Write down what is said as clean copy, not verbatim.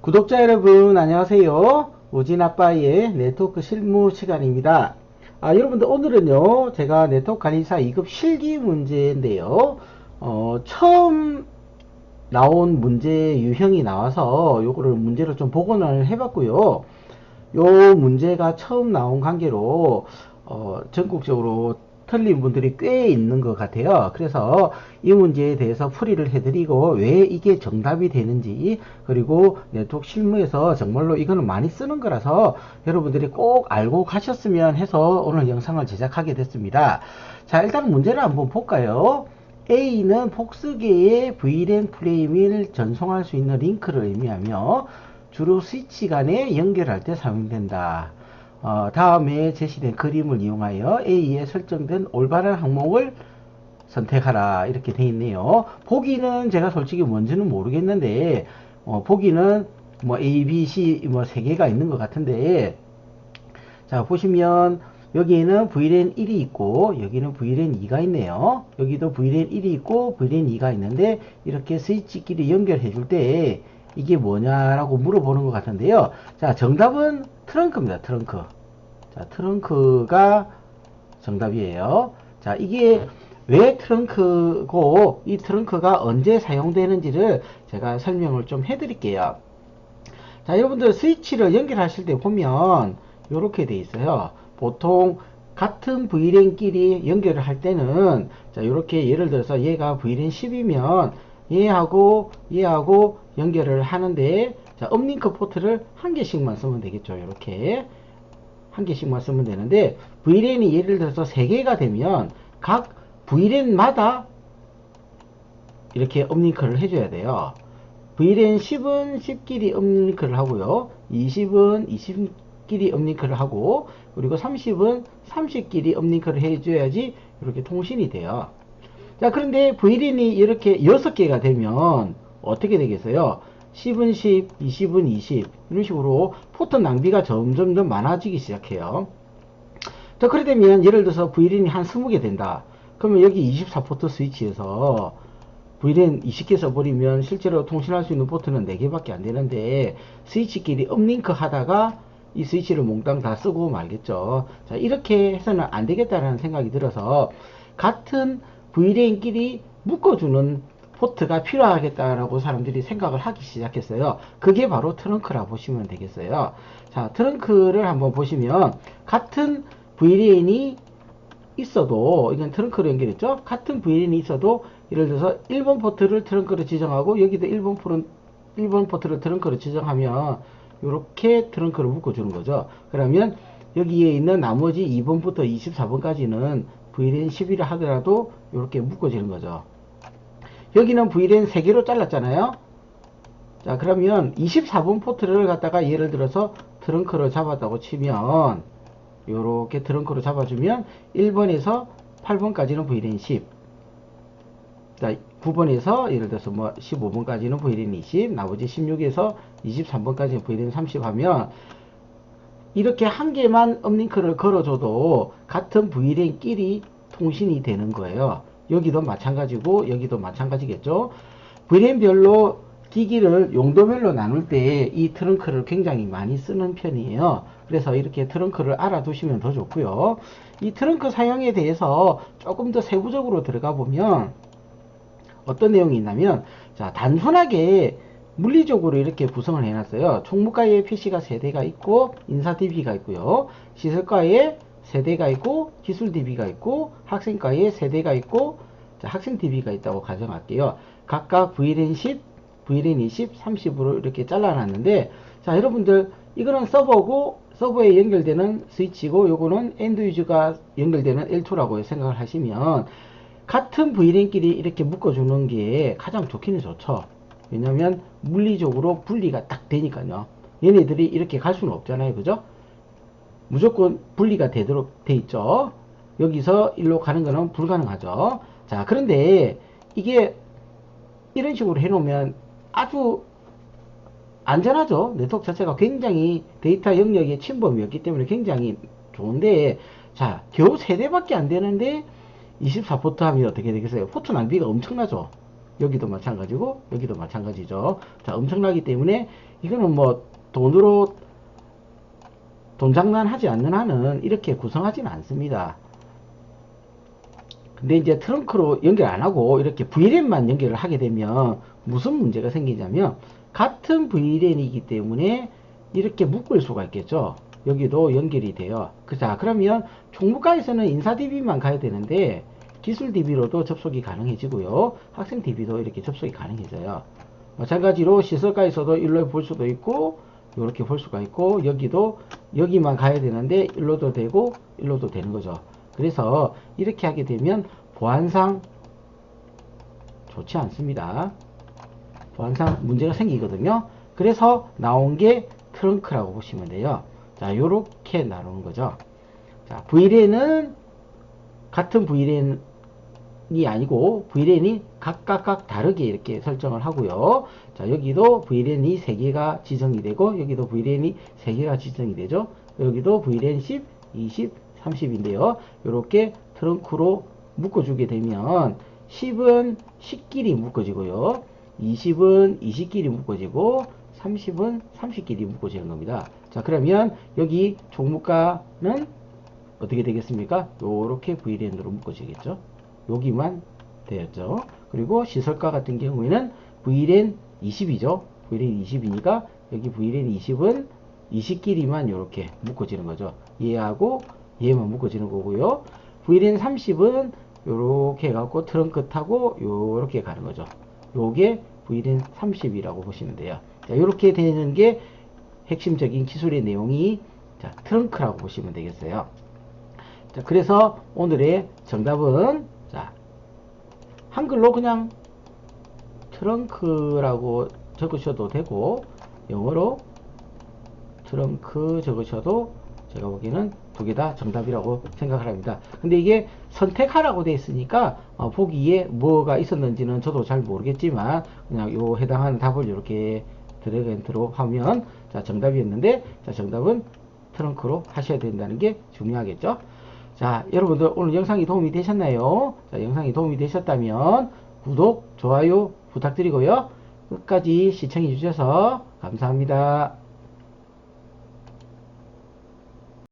구독자 여러분 안녕하세요. 오진아빠의 네트워크 실무 시간입니다. 여러분들 오늘은요 제가 네트워크 관리사 2급 실기 문제인데요. 처음 나온 문제 유형이 나와서 요거를 문제로 좀 복원을 해봤고요. 요 문제가 처음 나온 관계로 전국적으로 틀린 분들이 꽤 있는 것 같아요. 그래서 이 문제에 대해서 풀이를 해드리고 왜 이게 정답이 되는지, 그리고 네트워크 실무에서 정말로 이거는 많이 쓰는 거라서 여러분들이 꼭 알고 가셨으면 해서 오늘 영상을 제작하게 됐습니다. 자, 일단 문제를 한번 볼까요? A는 복수계의 VLAN 프레임을 전송할 수 있는 링크를 의미하며 주로 스위치 간에 연결할 때 사용된다. 다음에 제시된 그림을 이용하여 A에 설정된 올바른 항목을 선택하라. 이렇게 되어 있네요. 보기는 제가 솔직히 뭔지는 모르겠는데, 보기는 뭐 A, B, C 뭐 3개가 있는 것 같은데, 자, 보시면 여기에는 VLAN 1이 있고 여기는 VLAN 2가 있네요. 여기도 VLAN 1이 있고 VLAN 2가 있는데 이렇게 스위치끼리 연결해 줄 때 이게 뭐냐라고 물어보는 것 같은데요. 자, 정답은 트렁크입니다. 트렁크. 자, 트렁크가 정답이에요. 자, 이게 왜 트렁크고 이 트렁크가 언제 사용되는지를 제가 설명을 좀 해드릴게요. 자, 여러분들 스위치를 연결하실 때 보면 이렇게 돼 있어요. 보통 같은 VLAN끼리 연결을 할 때는 자, 이렇게 예를 들어서 얘가 VLAN 10이면 얘하고 연결을 하는데, 자, 업링크 포트를 한 개씩만 쓰면 되겠죠. 이렇게 한 개씩만 쓰면 되는데, VLAN이 예를 들어서 3개가 되면 각 VLAN마다 이렇게 업링크를 해줘야 돼요. VLAN 10은 10끼리 업링크를 하고요. 20은 20끼리 업링크를 하고, 그리고 30은 30끼리 업링크를 해줘야지 이렇게 통신이 돼요. 자, 그런데 VLAN이 이렇게 6개가 되면 어떻게 되겠어요? 10은 10, 20은 20 이런 식으로 포트 낭비가 점점 더 많아지기 시작해요. 자, 그래 되면 예를 들어서 VLAN이 한 20개 된다. 그러면 여기 24포트 스위치에서 VLAN 20개 써버리면 실제로 통신할 수 있는 포트는 4개밖에 안 되는데, 스위치끼리 업링크 하다가 이 스위치를 몽땅 다 쓰고 말겠죠. 자, 이렇게 해서는 안 되겠다라는 생각이 들어서 같은 VLAN끼리 묶어주는 포트가 필요하겠다라고 사람들이 생각을 하기 시작했어요. 그게 바로 트렁크라 보시면 되겠어요. 자, 트렁크를 한번 보시면 같은 VLAN이 있어도, 이건 트렁크로 연결했죠. 같은 VLAN이 있어도 예를 들어서 1번 포트를 트렁크로 지정하고 여기도 1번 포트를 트렁크로 지정하면 이렇게 트렁크로 묶어주는 거죠. 그러면 여기에 있는 나머지 2번부터 24번까지는 VLAN 10이라 하더라도 이렇게 묶어지는 거죠. 여기는 VLAN 3개로 잘랐잖아요. 자, 그러면 24번 포트를 갖다가 예를 들어서 트렁크로 잡았다고 치면 요렇게 트렁크로 잡아주면 1번에서 8번까지는 VLAN 10, 자, 9번에서 예를 들어서 뭐 15번까지는 VLAN 20, 나머지 16에서 23번까지는 VLAN 30 하면 이렇게 한 개만 업링크를 걸어줘도 같은 VLAN끼리 통신이 되는 거예요. 여기도 마찬가지고 여기도 마찬가지겠죠. VLAN별로 기기를 용도별로 나눌 때 이 트렁크를 굉장히 많이 쓰는 편이에요. 그래서 이렇게 트렁크를 알아두시면 더 좋고요. 이 트렁크 사용에 대해서 조금 더 세부적으로 들어가 보면 어떤 내용이 있냐면, 자, 단순하게 물리적으로 이렇게 구성을 해놨어요. 총무과에 PC가 3대가 있고 인사 DB가 있고요. 시설과에 3대가 있고 기술 DB가 있고 학생과에 3대가 있고, 자, 학생 DB가 있다고 가정할게요. 각각 VLAN 10, VLAN 20, 30으로 이렇게 잘라놨는데, 자, 여러분들 이거는 서버고 서버에 연결되는 스위치고 요거는 엔드 유저가 연결되는 L2라고 생각을 하시면 같은 VLAN끼리 이렇게 묶어주는 게 가장 좋기는 좋죠. 왜냐면 물리적으로 분리가 딱 되니까요. 얘네들이 이렇게 갈 수는 없잖아요. 그죠? 무조건 분리가 되도록 돼 있죠. 여기서 일로 가는 거는 불가능하죠. 자, 그런데 이게 이런 식으로 해놓으면 아주 안전하죠. 네트워크 자체가 굉장히 데이터 영역의 침범이었기 때문에 굉장히 좋은데, 자, 겨우 3대밖에 안 되는데 24포트 하면 어떻게 되겠어요? 포트 낭비가 엄청나죠. 여기도 마찬가지고 여기도 마찬가지죠. 자, 엄청나기 때문에 이거는 뭐 돈으로 돈 장난하지 않는 한은 이렇게 구성하지는 않습니다. 근데 이제 트렁크로 연결 안 하고 이렇게 VLAN만 연결을 하게 되면 무슨 문제가 생기냐면 같은 VLAN이기 때문에 이렇게 묶을 수가 있겠죠. 여기도 연결이 돼요. 자, 그러면 총무과에서는 인사 DB만 가야 되는데 기술 DB로도 접속이 가능해지고요. 학생 DB도 이렇게 접속이 가능해져요. 마찬가지로 시설과에서도 일로 볼 수도 있고 이렇게 볼 수가 있고 여기도 여기만 가야 되는데 일로도 되고 일로도 되는 거죠. 그래서 이렇게 하게 되면 보안상 좋지 않습니다. 보안상 문제가 생기거든요. 그래서 나온 게 트렁크라고 보시면 돼요. 자, 요렇게 나오는 거죠. 자, VLAN은 같은 VLAN이 아니고 VLAN이 각각 다르게 이렇게 설정을 하고요. 자, 여기도 VLAN이 3개가 지정이 되고 여기도 VLAN이 3개가 지정이 되죠. 여기도 VLAN 10, 20, 30인데요. 이렇게 트렁크로 묶어주게 되면 10은 10끼리 묶어지고요. 20은 20끼리 묶어지고 30은 30끼리 묶어지는 겁니다. 자, 그러면 여기 총무과는 어떻게 되겠습니까? 요렇게 VLAN으로 묶어지겠죠. 여기만 되었죠. 그리고 시설과 같은 경우에는 VLAN 20이죠. VLAN 20이니까 여기 VLAN 20은 20끼리만 이렇게 묶어지는 거죠. 얘하고 얘만 묶어지는 거고요. VLAN 30은 요렇게 해갖고 트렁크 타고 요렇게 가는 거죠. 요게 VLAN 30이라고 보시면 돼요. 자, 요렇게 되는 게 핵심적인 기술의 내용이 자, 트렁크라고 보시면 되겠어요. 자, 그래서 오늘의 정답은 자, 한글로 그냥 트렁크라고 적으셔도 되고 영어로 트렁크 적으셔도 제가 보기에는 두 개 다 정답이라고 생각을 합니다. 근데 이게 선택하라고 되어 있으니까 보기에 뭐가 있었는지는 저도 잘 모르겠지만 그냥 요 해당하는 답을 이렇게 드래그 앤 드롭 하면 자, 정답이었는데 자, 정답은 트렁크로 하셔야 된다는 게 중요하겠죠. 자, 여러분들 오늘 영상이 도움이 되셨나요? 자, 영상이 도움이 되셨다면 구독, 좋아요 부탁드리고요. 끝까지 시청해 주셔서 감사합니다.